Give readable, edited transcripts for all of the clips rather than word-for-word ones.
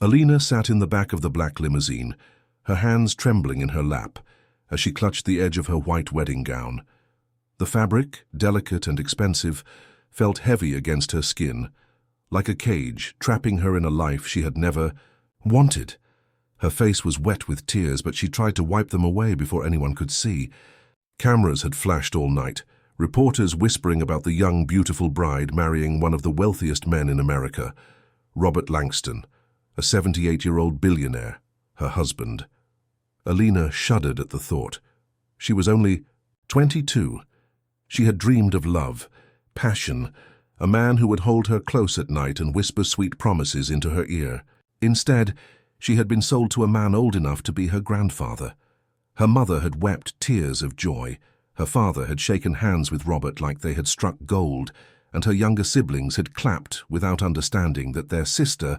Alina sat in the back of the black limousine, her hands trembling in her lap as she clutched the edge of her white wedding gown. The fabric, delicate and expensive, felt heavy against her skin, like a cage trapping her in a life she had never wanted. Her face was wet with tears, but she tried to wipe them away before anyone could see. Cameras had flashed all night, reporters whispering about the young, beautiful bride marrying one of the wealthiest men in America, Robert Langston, a 78-year-old billionaire, her husband. Alina shuddered at the thought. She was only 22. She had dreamed of love, passion, a man who would hold her close at night and whisper sweet promises into her ear. Instead, she had been sold to a man old enough to be her grandfather. Her mother had wept tears of joy. Her father had shaken hands with Robert like they had struck gold, and her younger siblings had clapped without understanding that their sister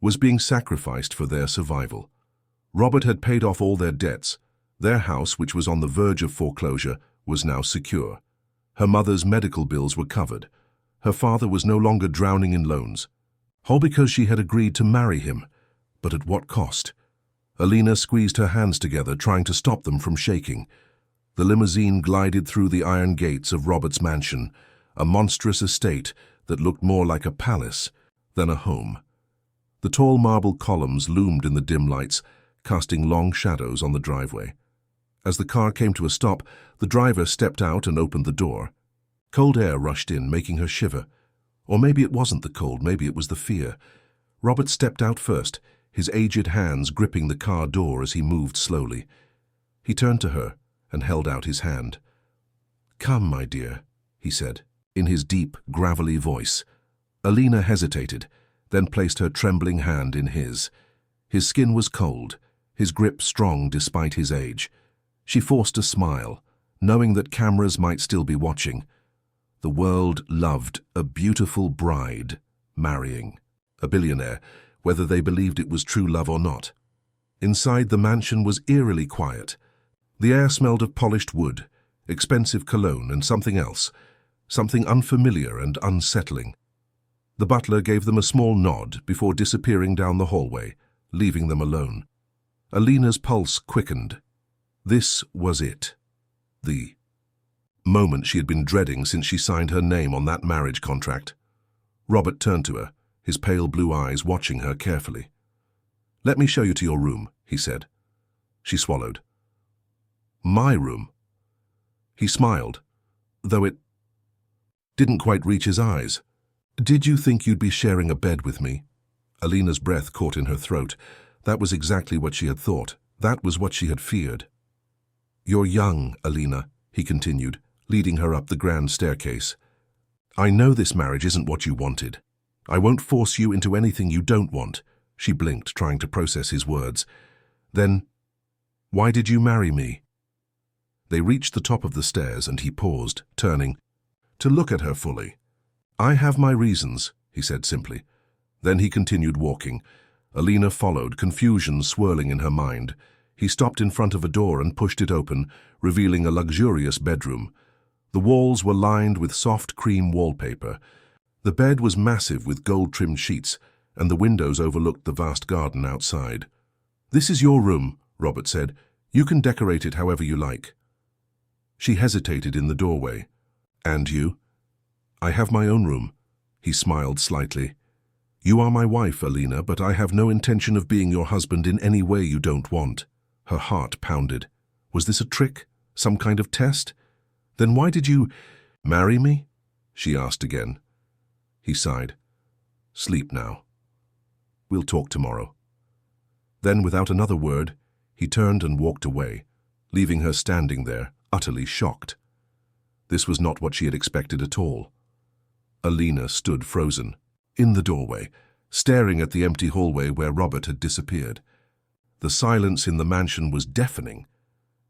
was being sacrificed for their survival. Robert had paid off all their debts. Their house, which was on the verge of foreclosure, was now secure. Her mother's medical bills were covered. Her father was no longer drowning in loans. All because she had agreed to marry him. But at what cost? Alina squeezed her hands together, trying to stop them from shaking. The limousine glided through the iron gates of Robert's mansion, a monstrous estate that looked more like a palace than a home. The tall marble columns loomed in the dim lights, casting long shadows on the driveway. As the car came to a stop, the driver stepped out and opened the door. Cold air rushed in, making her shiver. Or maybe it wasn't the cold, maybe it was the fear. Robert stepped out first, his aged hands gripping the car door as he moved slowly. He turned to her and held out his hand. "Come, my dear," he said, in his deep, gravelly voice. Alina hesitated, then placed her trembling hand in his. His skin was cold, his grip strong despite his age. She forced a smile, knowing that cameras might still be watching. The world loved a beautiful bride marrying a billionaire, whether they believed it was true love or not. Inside, the mansion was eerily quiet. The air smelled of polished wood, expensive cologne, and something else, something unfamiliar and unsettling. The butler gave them a small nod before disappearing down the hallway, leaving them alone. Alina's pulse quickened. This was it. The moment she had been dreading since she signed her name on that marriage contract. Robert turned to her, his pale blue eyes watching her carefully. "Let me show you to your room," he said. She swallowed. "My room?" He smiled, though it didn't quite reach his eyes. "Did you think you'd be sharing a bed with me?" Alina's breath caught in her throat. That was exactly what she had thought. That was what she had feared. "You're young, Alina," he continued, leading her up the grand staircase. "I know this marriage isn't what you wanted. I won't force you into anything you don't want." She blinked, trying to process his words. "Then, why did you marry me?" They reached the top of the stairs, and he paused, turning to look at her fully. "I have my reasons," he said simply. Then he continued walking. Alina followed, confusion swirling in her mind. He stopped in front of a door and pushed it open, revealing a luxurious bedroom. The walls were lined with soft cream wallpaper. The bed was massive with gold-trimmed sheets, and the windows overlooked the vast garden outside. "This is your room," Robert said. "You can decorate it however you like." She hesitated in the doorway. "And you?" "I have my own room." He smiled slightly. "You are my wife, Alina, but I have no intention of being your husband in any way you don't want." Her heart pounded. Was this a trick? Some kind of test? "Then why did you marry me?" she asked again. He sighed. "Sleep now. We'll talk tomorrow." Then, without another word, he turned and walked away, leaving her standing there, utterly shocked. This was not what she had expected at all. Alina stood frozen, in the doorway, staring at the empty hallway where Robert had disappeared. The silence in the mansion was deafening.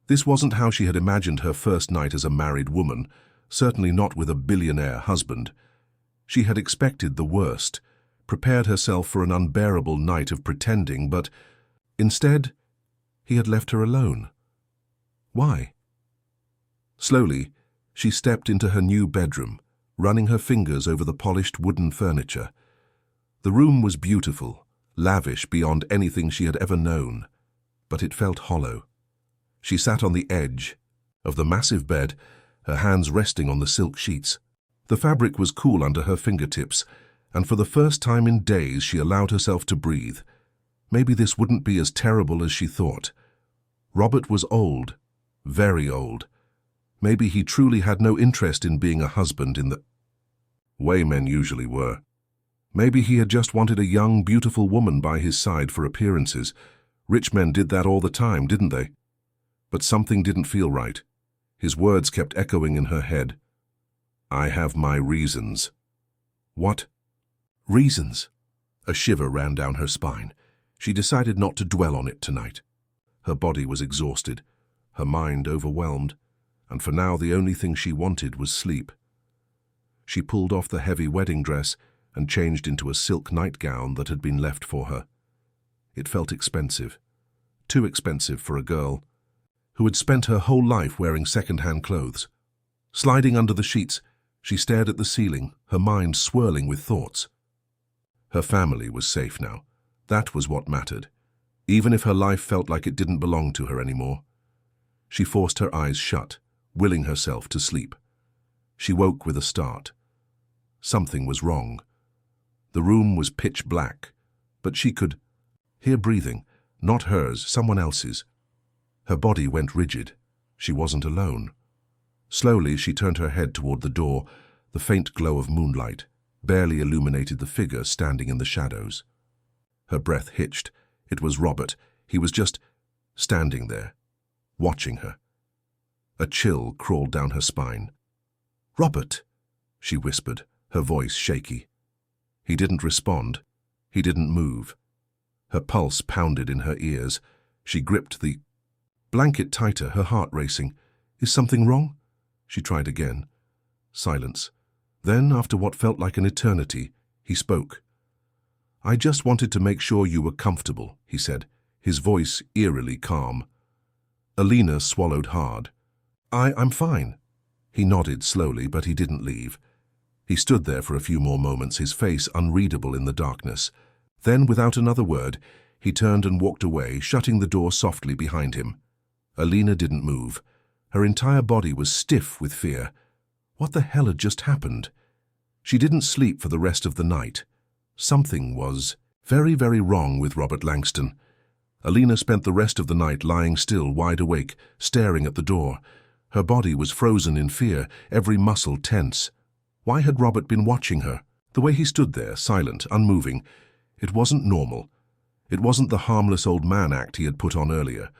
This wasn't how she had imagined her first night as a married woman, certainly not with a billionaire husband. She had expected the worst, prepared herself for an unbearable night of pretending, but instead, he had left her alone. Why? Slowly, she stepped into her new bedroom, running her fingers over the polished wooden furniture. The room was beautiful, lavish beyond anything she had ever known, but it felt hollow. She sat on the edge of the massive bed, her hands resting on the silk sheets. The fabric was cool under her fingertips, and for the first time in days she allowed herself to breathe. Maybe this wouldn't be as terrible as she thought. Robert was old, very old. Maybe he truly had no interest in being a husband in the way men usually were. Maybe he had just wanted a young, beautiful woman by his side for appearances. Rich men did that all the time, didn't they? But something didn't feel right. His words kept echoing in her head. I have my reasons. What? Reasons? A shiver ran down her spine. She decided not to dwell on it tonight. Her body was exhausted, her mind overwhelmed, and for now the only thing she wanted was sleep. She pulled off the heavy wedding dress and changed into a silk nightgown that had been left for her. It felt expensive, too expensive for a girl who had spent her whole life wearing second-hand clothes. Sliding under the sheets, she stared at the ceiling, her mind swirling with thoughts. Her family was safe now. That was what mattered, even if her life felt like it didn't belong to her anymore. She forced her eyes shut, willing herself to sleep. She woke with a start. Something was wrong. The room was pitch black, but she could hear breathing, not hers, someone else's. Her body went rigid. She wasn't alone. Slowly, she turned her head toward the door. The faint glow of moonlight barely illuminated the figure standing in the shadows. Her breath hitched. It was Robert. He was just standing there, watching her. A chill crawled down her spine. "Robert," she whispered, her voice shaky. He didn't respond. He didn't move. Her pulse pounded in her ears. She gripped the blanket tighter, her heart racing. "Is something wrong?" She tried again. Silence. Then, after what felt like an eternity, he spoke. "I just wanted to make sure you were comfortable," he said, his voice eerily calm. Alina swallowed hard. I'm fine." He nodded slowly, but he didn't leave. He stood there for a few more moments, his face unreadable in the darkness. Then, without another word, he turned and walked away, shutting the door softly behind him. Alina didn't move. Her entire body was stiff with fear. What the hell had just happened? She didn't sleep for the rest of the night. Something was very, very wrong with Robert Langston. Alina spent the rest of the night lying still, wide awake, staring at the door. Her body was frozen in fear, every muscle tense. Why had Robert been watching her? The way he stood there, silent, unmoving. It wasn't normal. It wasn't the harmless old man act he had put on earlier.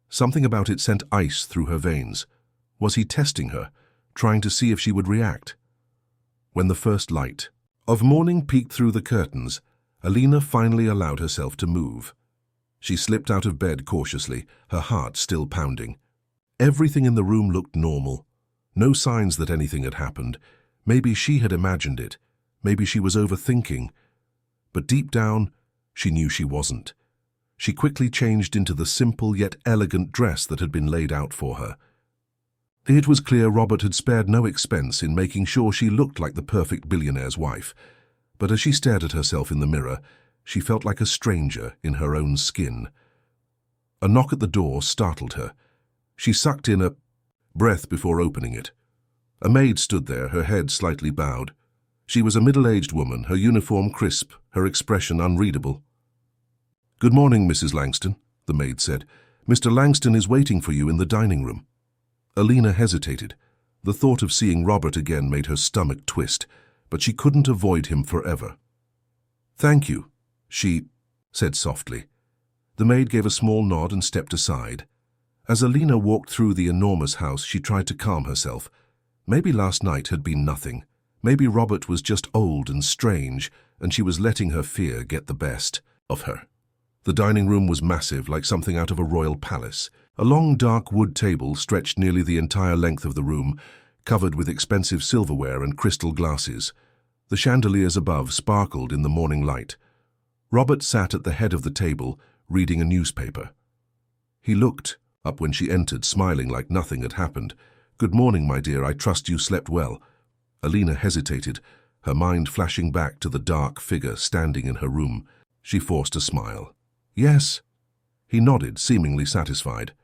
Something about it sent ice through her veins. Was he testing her, trying to see if she would react? When the first light of morning peeked through the curtains, Alina finally allowed herself to move. She slipped out of bed cautiously, her heart still pounding. Everything in the room looked normal. No signs that anything had happened. Maybe she had imagined it. Maybe she was overthinking. But deep down, she knew she wasn't. She quickly changed into the simple yet elegant dress that had been laid out for her. It was clear Robert had spared no expense in making sure she looked like the perfect billionaire's wife. But as she stared at herself in the mirror, she felt like a stranger in her own skin. A knock at the door startled her. She sucked in a breath before opening it. A maid stood there, her head slightly bowed. She was a middle-aged woman, her uniform crisp, her expression unreadable. "Good morning, Mrs. Langston," the maid said. "Mr. Langston is waiting for you in the dining room." Alina hesitated. The thought of seeing Robert again made her stomach twist, but she couldn't avoid him forever. "Thank you," she said softly. The maid gave a small nod and stepped aside. As Alina walked through the enormous house, she tried to calm herself. Maybe last night had been nothing. Maybe Robert was just old and strange, and she was letting her fear get the best of her. The dining room was massive, like something out of a royal palace. A long, dark wood table stretched nearly the entire length of the room, covered with expensive silverware and crystal glasses. The chandeliers above sparkled in the morning light. Robert sat at the head of the table, reading a newspaper. He looked up when she entered, smiling like nothing had happened. "Good morning, my dear. I trust you slept well." Alina hesitated, her mind flashing back to the dark figure standing in her room. She forced a smile. Yes. He nodded, seemingly satisfied.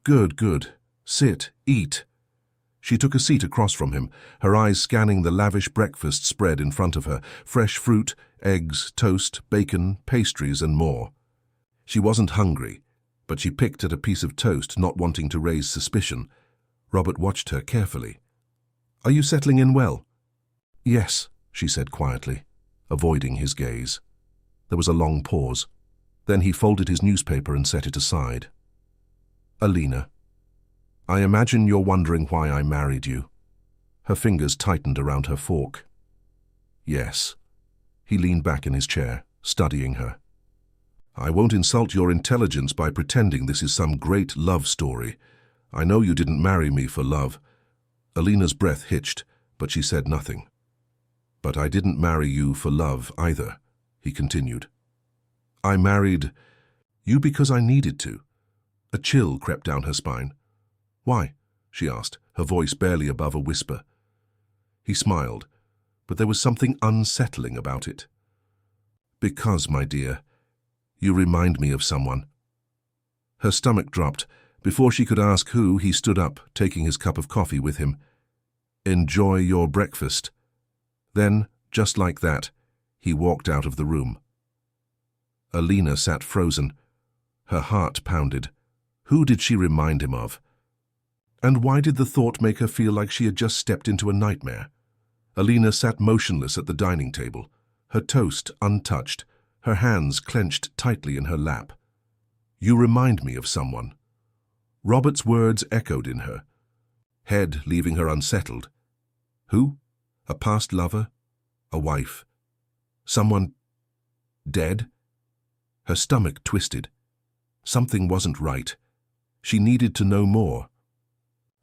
Good, good. Sit, eat. She took a seat across from him, her eyes scanning the lavish breakfast spread in front of her, fresh fruit, eggs, toast, bacon, pastries, and more. She wasn't hungry, but she picked at a piece of toast, not wanting to raise suspicion. Robert watched her carefully. Are you settling in well? Yes, she said quietly, avoiding his gaze. There was a long pause. Then he folded his newspaper and set it aside. Alina, I imagine you're wondering why I married you. Her fingers tightened around her fork. Yes. He leaned back in his chair, studying her. I won't insult your intelligence by pretending this is some great love story. I know you didn't marry me for love. Alina's breath hitched, but she said nothing. But I didn't marry you for love either, he continued. I married you because I needed to. A chill crept down her spine. Why? She asked, her voice barely above a whisper. He smiled, but there was something unsettling about it. Because, my dear, you remind me of someone. Her stomach dropped. Before she could ask who, he stood up, taking his cup of coffee with him. Enjoy your breakfast. Then, just like that, he walked out of the room. Alina sat frozen. Her heart pounded. Who did she remind him of? And why did the thought make her feel like she had just stepped into a nightmare? Alina sat motionless at the dining table, her toast untouched, her hands clenched tightly in her lap. You remind me of someone. Robert's words echoed in her, head leaving her unsettled. Who? A past lover? A wife? Someone dead? Her stomach twisted. Something wasn't right. She needed to know more.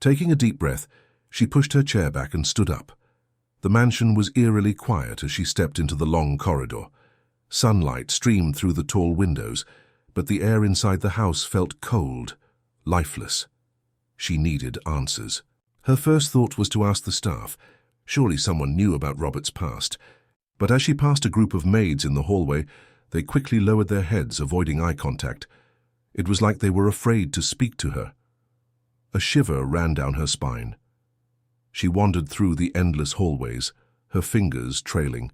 Taking a deep breath, she pushed her chair back and stood up. The mansion was eerily quiet as she stepped into the long corridor. Sunlight streamed through the tall windows, but the air inside the house felt cold, lifeless. She needed answers. Her first thought was to ask the staff. Surely someone knew about Robert's past. But as she passed a group of maids in the hallway, they quickly lowered their heads, avoiding eye contact. It was like they were afraid to speak to her. A shiver ran down her spine. She wandered through the endless hallways, her fingers trailing.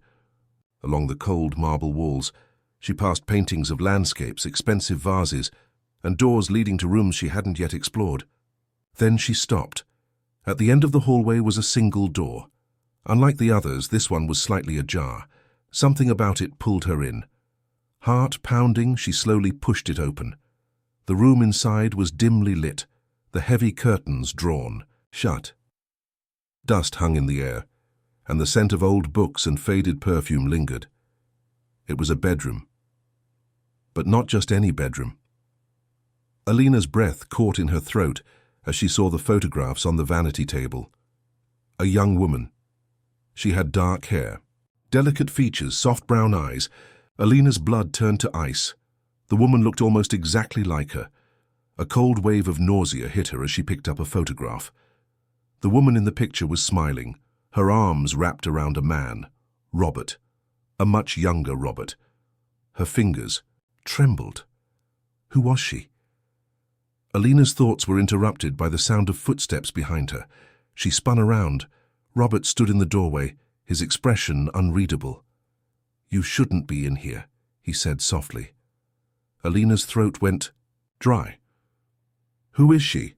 Along the cold marble walls, she passed paintings of landscapes, expensive vases, and doors leading to rooms she hadn't yet explored. Then she stopped. At the end of the hallway was a single door. Unlike the others, this one was slightly ajar. Something about it pulled her in. Heart pounding, she slowly pushed it open. The room inside was dimly lit, the heavy curtains drawn, shut. Dust hung in the air, and the scent of old books and faded perfume lingered. It was a bedroom. But not just any bedroom. Alina's breath caught in her throat as she saw the photographs on the vanity table. A young woman. She had dark hair, delicate features, soft brown eyes. Alina's blood turned to ice. The woman looked almost exactly like her. A cold wave of nausea hit her as she picked up a photograph. The woman in the picture was smiling, her arms wrapped around a man, Robert, a much younger Robert. Her fingers trembled. Who was she? Alina's thoughts were interrupted by the sound of footsteps behind her. She spun around. Robert stood in the doorway, his expression unreadable. You shouldn't be in here, he said softly. Alina's throat went dry. Who is she?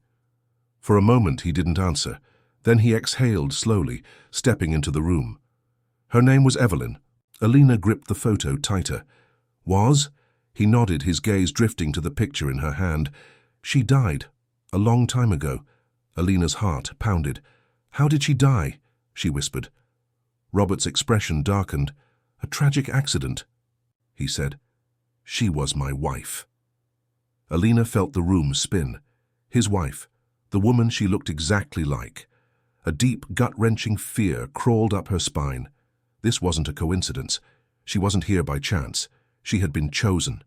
For a moment he didn't answer. Then he exhaled slowly, stepping into the room. Her name was Evelyn. Alina gripped the photo tighter. Was? He nodded, his gaze drifting to the picture in her hand. She died. A long time ago. Alina's heart pounded. How did she die? She whispered. Robert's expression darkened. A tragic accident, he said. She was my wife. Alina felt the room spin. His wife, the woman she looked exactly like. A deep, gut-wrenching fear crawled up her spine. This wasn't a coincidence. She wasn't here by chance. She had been chosen.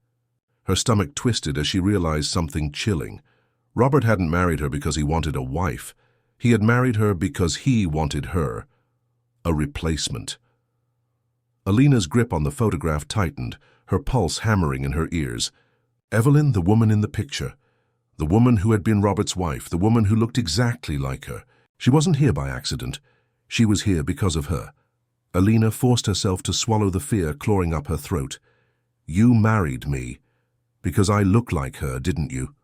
Her stomach twisted as she realized something chilling. Robert hadn't married her because he wanted a wife. He had married her because he wanted her. A replacement. Alina's grip on the photograph tightened, her pulse hammering in her ears. Evelyn, the woman in the picture. The woman who had been Robert's wife, the woman who looked exactly like her. She wasn't here by accident. She was here because of her. Alina forced herself to swallow the fear clawing up her throat. You married me. Because I look like her, didn't you?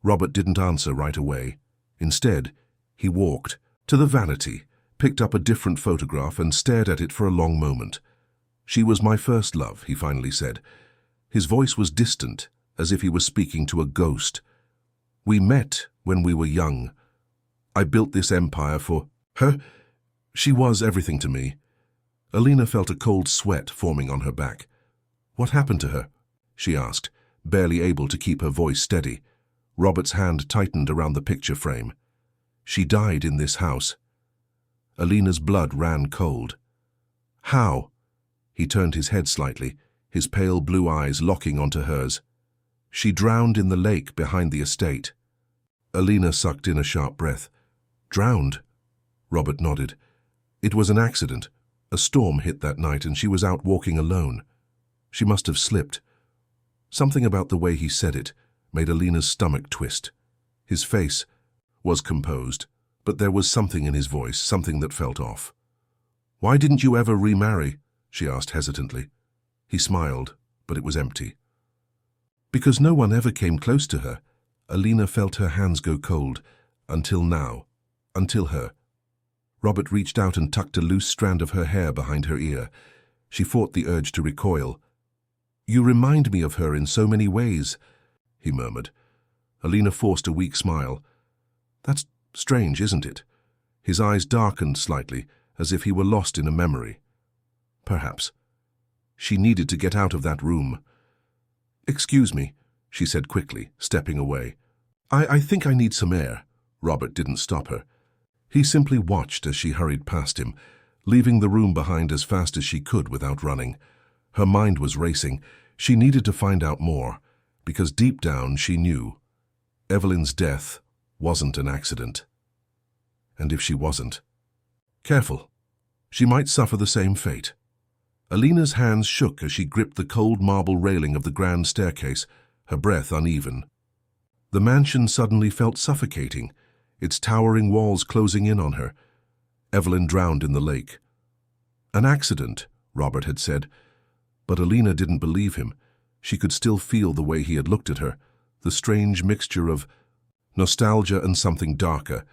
Robert didn't answer right away. Instead, he walked to the vanity, picked up a different photograph and stared at it for a long moment. She was my first love, he finally said. His voice was distant, as if he was speaking to a ghost. We met when we were young. I built this empire for her. She was everything to me. Alina felt a cold sweat forming on her back. What happened to her? She asked, barely able to keep her voice steady. Robert's hand tightened around the picture frame. She died in this house. Alina's blood ran cold. How? He turned his head slightly, his pale blue eyes locking onto hers. She drowned in the lake behind the estate. Alina sucked in a sharp breath. Drowned? Robert nodded. It was an accident. A storm hit that night and she was out walking alone. She must have slipped. Something about the way he said it made Alina's stomach twist. His face was composed, but there was something in his voice, something that felt off. Why didn't you ever remarry? She asked hesitantly. He smiled, but it was empty. Because no one ever came close to her. Alina felt her hands go cold. Until now. Until her. Robert reached out and tucked a loose strand of her hair behind her ear. She fought the urge to recoil. You remind me of her in so many ways, he murmured. Alina forced a weak smile. That's strange, isn't it? His eyes darkened slightly, as if he were lost in a memory. Perhaps. She needed to get out of that room. Excuse me, she said quickly, stepping away. I think I need some air. Robert didn't stop her. He simply watched as she hurried past him, leaving the room behind as fast as she could without running. Her mind was racing. She needed to find out more, because deep down she knew Evelyn's death wasn't an accident. And if she wasn't, careful, she might suffer the same fate. Alina's hands shook as she gripped the cold marble railing of the grand staircase, her breath uneven. The mansion suddenly felt suffocating, its towering walls closing in on her. Evelyn drowned in the lake. An accident, Robert had said, but Alina didn't believe him. She could still feel the way he had looked at her, the strange mixture of nostalgia and something darker.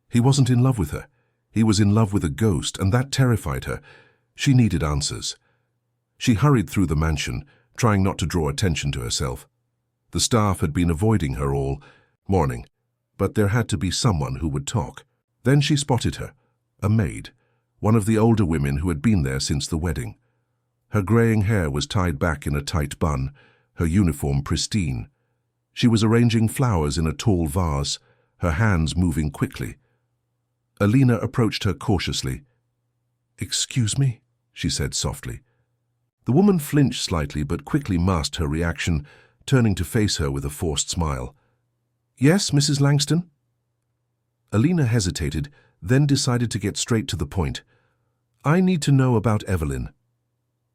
He wasn't in love with her. He was in love with a ghost, and that terrified her. She needed answers. She hurried through the mansion, trying not to draw attention to herself. The staff had been avoiding her all morning, but there had to be someone who would talk. Then she spotted her, a maid, one of the older women who had been there since the wedding. Her graying hair was tied back in a tight bun, her uniform pristine. She was arranging flowers in a tall vase, her hands moving quickly. Alina approached her cautiously. "Excuse me," she said softly. The woman flinched slightly but quickly masked her reaction, turning to face her with a forced smile. "Yes, Mrs. Langston?" Alina hesitated, then decided to get straight to the point. "I need to know about Evelyn."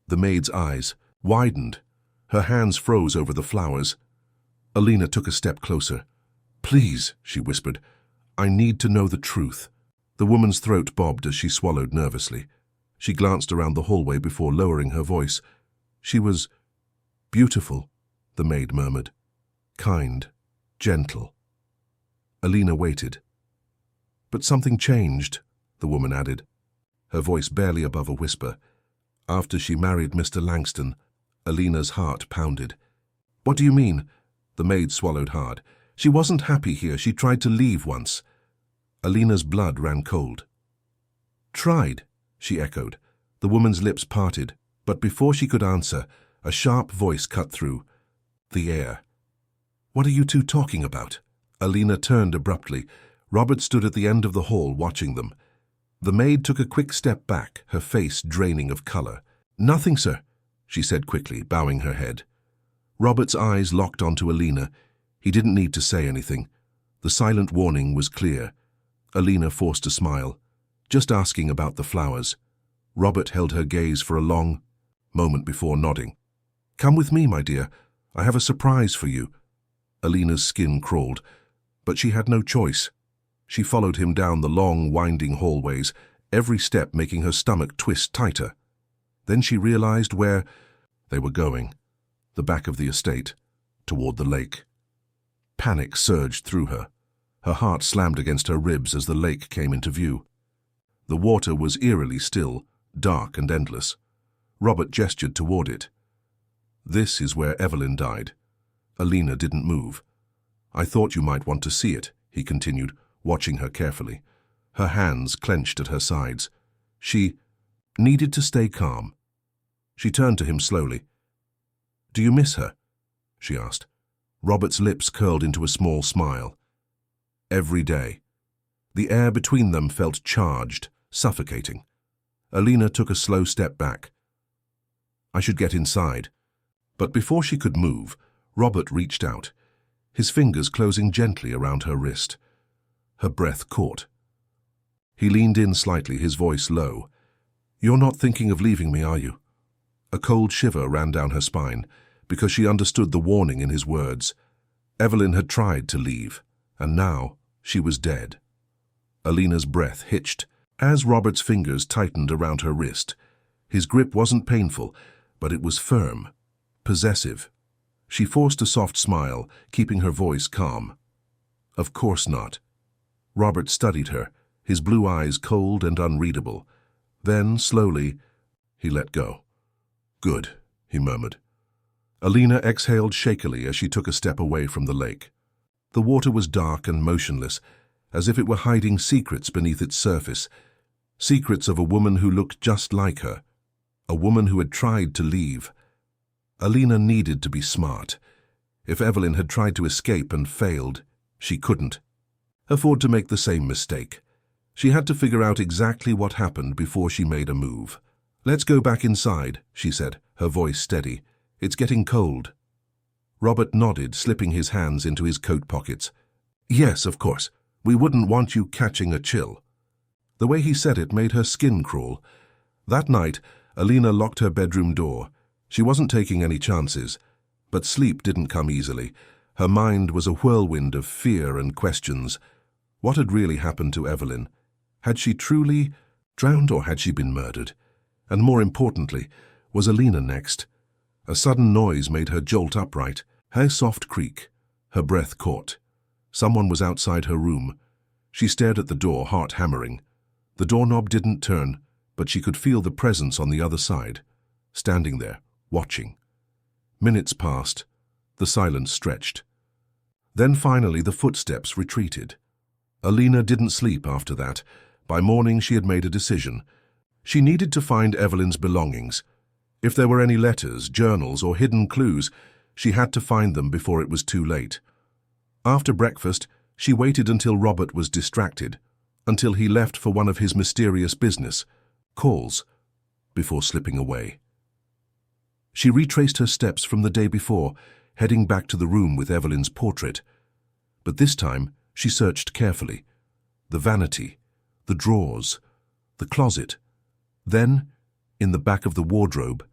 The maid's eyes widened. Her hands froze over the flowers. Alina took a step closer. "Please," she whispered, "I need to know the truth." The woman's throat bobbed as she swallowed nervously. She glanced around the hallway before lowering her voice. "She was beautiful," the maid murmured. "Kind, gentle." Alina waited. "But something changed," the woman added, her voice barely above a whisper. "After she married Mr. Langston." Alina's heart pounded. "What do you mean?" The maid swallowed hard. "She wasn't happy here. She tried to leave once." Alina's blood ran cold. "Tried," she echoed. The woman's lips parted, but before she could answer, a sharp voice cut through. "The air." "What are you two talking about?" Alina turned abruptly. Robert stood at the end of the hall watching them. The maid took a quick step back, her face draining of color. "Nothing, sir," she said quickly, bowing her head. Robert's eyes locked onto Alina. He didn't need to say anything. The silent warning was clear. Alina forced a smile. "Just asking about the flowers." Robert held her gaze for a long moment before nodding. "Come with me, my dear. I have a surprise for you." Alina's skin crawled, but she had no choice. She followed him down the long, winding hallways, every step making her stomach twist tighter. Then she realized where they were going, the back of the estate, toward the lake. Panic surged through her. Her heart slammed against her ribs as the lake came into view. The water was eerily still, dark and endless. Robert gestured toward it. "This is where Evelyn died." Alina didn't move. "I thought you might want to see it," he continued, watching her carefully. Her hands clenched at her sides. She needed to stay calm. She turned to him slowly. "Do you miss her?" she asked. Robert's lips curled into a small smile. "Every day." The air between them felt charged, suffocating. Alina took a slow step back. "I should get inside." But before she could move, Robert reached out, his fingers closing gently around her wrist. Her breath caught. He leaned in slightly, his voice low. "You're not thinking of leaving me, are you?" A cold shiver ran down her spine, because she understood the warning in his words. Evelyn had tried to leave, and now she was dead. Alina's breath hitched as Robert's fingers tightened around her wrist. His grip wasn't painful, but it was firm, possessive. She forced a soft smile, keeping her voice calm. "Of course not." Robert studied her, his blue eyes cold and unreadable. Then, slowly, he let go. "Good," he murmured. Alina exhaled shakily as she took a step away from the lake. The water was dark and motionless, as if it were hiding secrets beneath its surface, secrets of a woman who looked just like her, a woman who had tried to leave. Alina needed to be smart. If Evelyn had tried to escape and failed, she couldn't afford to make the same mistake. She had to figure out exactly what happened before she made a move. "Let's go back inside," she said, her voice steady. "It's getting cold." Robert nodded, slipping his hands into his coat pockets. "Yes, of course. We wouldn't want you catching a chill." The way he said it made her skin crawl. That night, Alina locked her bedroom door. She wasn't taking any chances, but sleep didn't come easily. Her mind was a whirlwind of fear and questions. What had really happened to Evelyn? Had she truly drowned, or had she been murdered? And more importantly, was Alina next? A sudden noise made her jolt upright. Her soft creak. Her breath caught. Someone was outside her room. She stared at the door, heart hammering. The doorknob didn't turn, but she could feel the presence on the other side, standing there, watching. Minutes passed. The silence stretched. Then finally the footsteps retreated. Alina didn't sleep after that. By morning she had made a decision. She needed to find Evelyn's belongings. If there were any letters, journals, or hidden clues, she had to find them before it was too late. After breakfast, she waited until Robert was distracted, until he left for one of his mysterious business calls, before slipping away. She retraced her steps from the day before, heading back to the room with Evelyn's portrait. But this time, she searched carefully. The vanity, the drawers, the closet. Then, in the back of the wardrobe,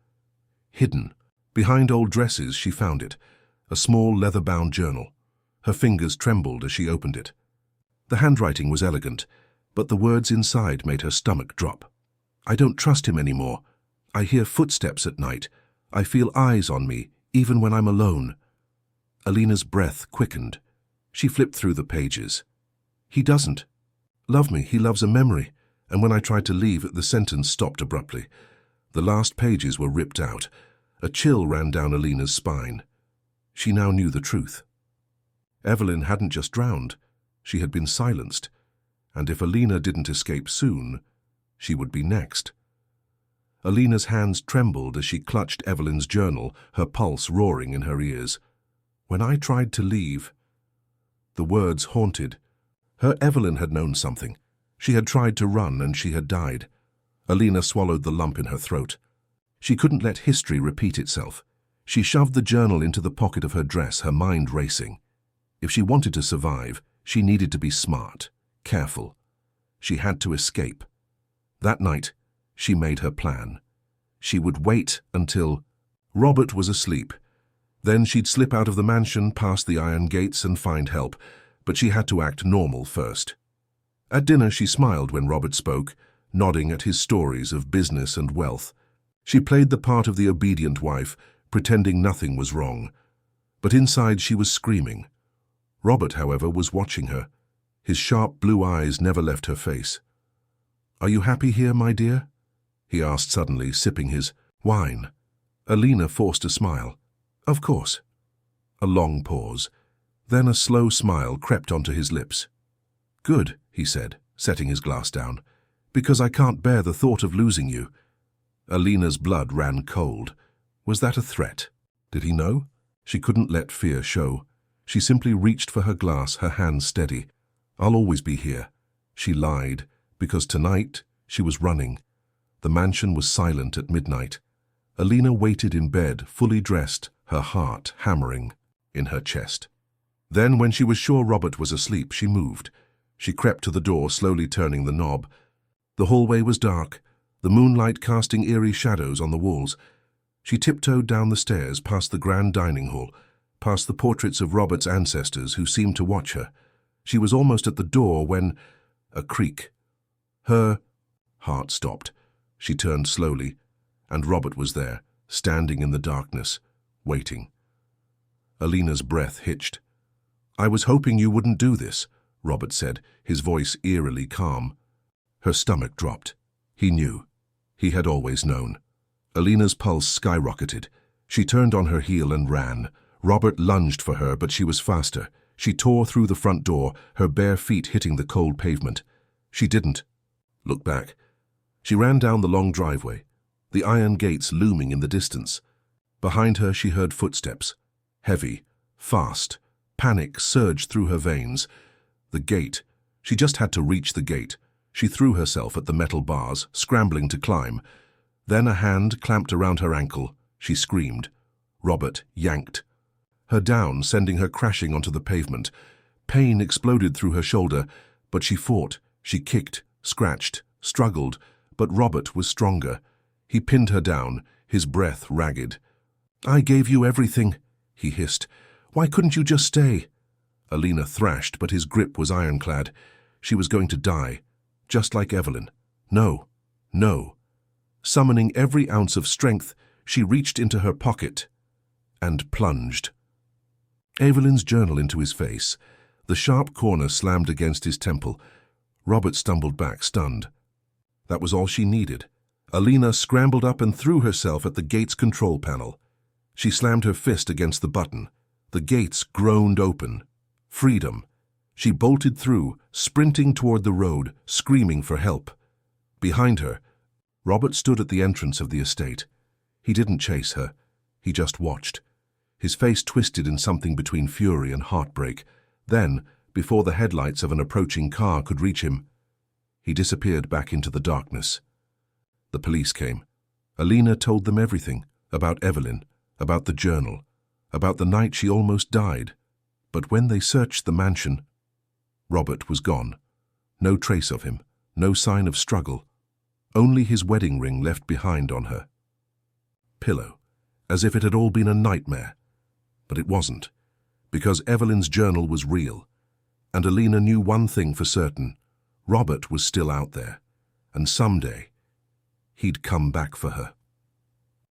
hidden, behind old dresses, she found it, a small leather-bound journal. Her fingers trembled as she opened it. The handwriting was elegant, but the words inside made her stomach drop. "I don't trust him anymore. I hear footsteps at night. I feel eyes on me, even when I'm alone." Alina's breath quickened. She flipped through the pages. "He doesn't love me. He loves a memory." And when I tried to leave, the sentence stopped abruptly. The last pages were ripped out. A chill ran down Alina's spine. She now knew the truth. Evelyn hadn't just drowned. She had been silenced. And if Alina didn't escape soon, she would be next. Alina's hands trembled as she clutched Evelyn's journal, her pulse roaring in her ears. "When I tried to leave..." The words haunted. Her Evelyn had known something. She had tried to run and she had died. Alina swallowed the lump in her throat. She couldn't let history repeat itself. She shoved the journal into the pocket of her dress, her mind racing. If she wanted to survive, she needed to be smart, careful. She had to escape. That night, she made her plan. She would wait until Robert was asleep. Then she'd slip out of the mansion, past the iron gates, and find help, but she had to act normal first. At dinner she smiled when Robert spoke, nodding at his stories of business and wealth. She played the part of the obedient wife, pretending nothing was wrong. But inside she was screaming. Robert, however, was watching her. His sharp blue eyes never left her face. "Are you happy here, my dear?" he asked suddenly, sipping his wine. Alina forced a smile. "Of course." A long pause. Then a slow smile crept onto his lips. "Good," he said, setting his glass down, "because I can't bear the thought of losing you." Alina's blood ran cold. Was that a threat? Did he know? She couldn't let fear show. She simply reached for her glass, her hands steady. "I'll always be here." She lied, because tonight she was running. The mansion was silent at midnight. Alina waited in bed, fully dressed, her heart hammering in her chest. Then, when she was sure Robert was asleep, she moved. She crept to the door, slowly turning the knob. The hallway was dark, the moonlight casting eerie shadows on the walls. She tiptoed down the stairs, past the grand dining hall, past the portraits of Robert's ancestors who seemed to watch her. She was almost at the door when a creak. Her heart stopped. She turned slowly, and Robert was there, standing in the darkness, waiting. Alina's breath hitched. "I was hoping you wouldn't do this," Robert said, his voice eerily calm. Her stomach dropped. He knew. He had always known. Alina's pulse skyrocketed. She turned on her heel and ran. Robert lunged for her, but she was faster. She tore through the front door, her bare feet hitting the cold pavement. She didn't look back. She ran down the long driveway, the iron gates looming in the distance. Behind her she heard footsteps. Heavy, fast. Panic surged through her veins. The gate. She just had to reach the gate. She threw herself at the metal bars, scrambling to climb. Then a hand clamped around her ankle. She screamed. Robert yanked her down, sending her crashing onto the pavement. Pain exploded through her shoulder, but she fought. She kicked, scratched, struggled, but Robert was stronger. He pinned her down, his breath ragged. "I gave you everything," he hissed. "Why couldn't you just stay?" Alina thrashed, but his grip was ironclad. She was going to die, just like Evelyn. No, no. Summoning every ounce of strength, she reached into her pocket and plunged. Evelyn's journal into his face. The sharp corner slammed against his temple. Robert stumbled back, stunned. That was all she needed. Alina scrambled up and threw herself at the gate's control panel. She slammed her fist against the button. The gates groaned open. Freedom. She bolted through, sprinting toward the road, screaming for help. Behind her, Robert stood at the entrance of the estate. He didn't chase her. He just watched. His face twisted in something between fury and heartbreak. Then, before the headlights of an approaching car could reach him, he disappeared back into the darkness. The police came. Alina told them everything, about Evelyn, about the journal, about the night she almost died. But when they searched the mansion, Robert was gone. No trace of him, no sign of struggle. Only his wedding ring left behind on her pillow, as if it had all been a nightmare. But it wasn't, because Evelyn's journal was real. And Alina knew one thing for certain. Robert was still out there, and someday he'd come back for her.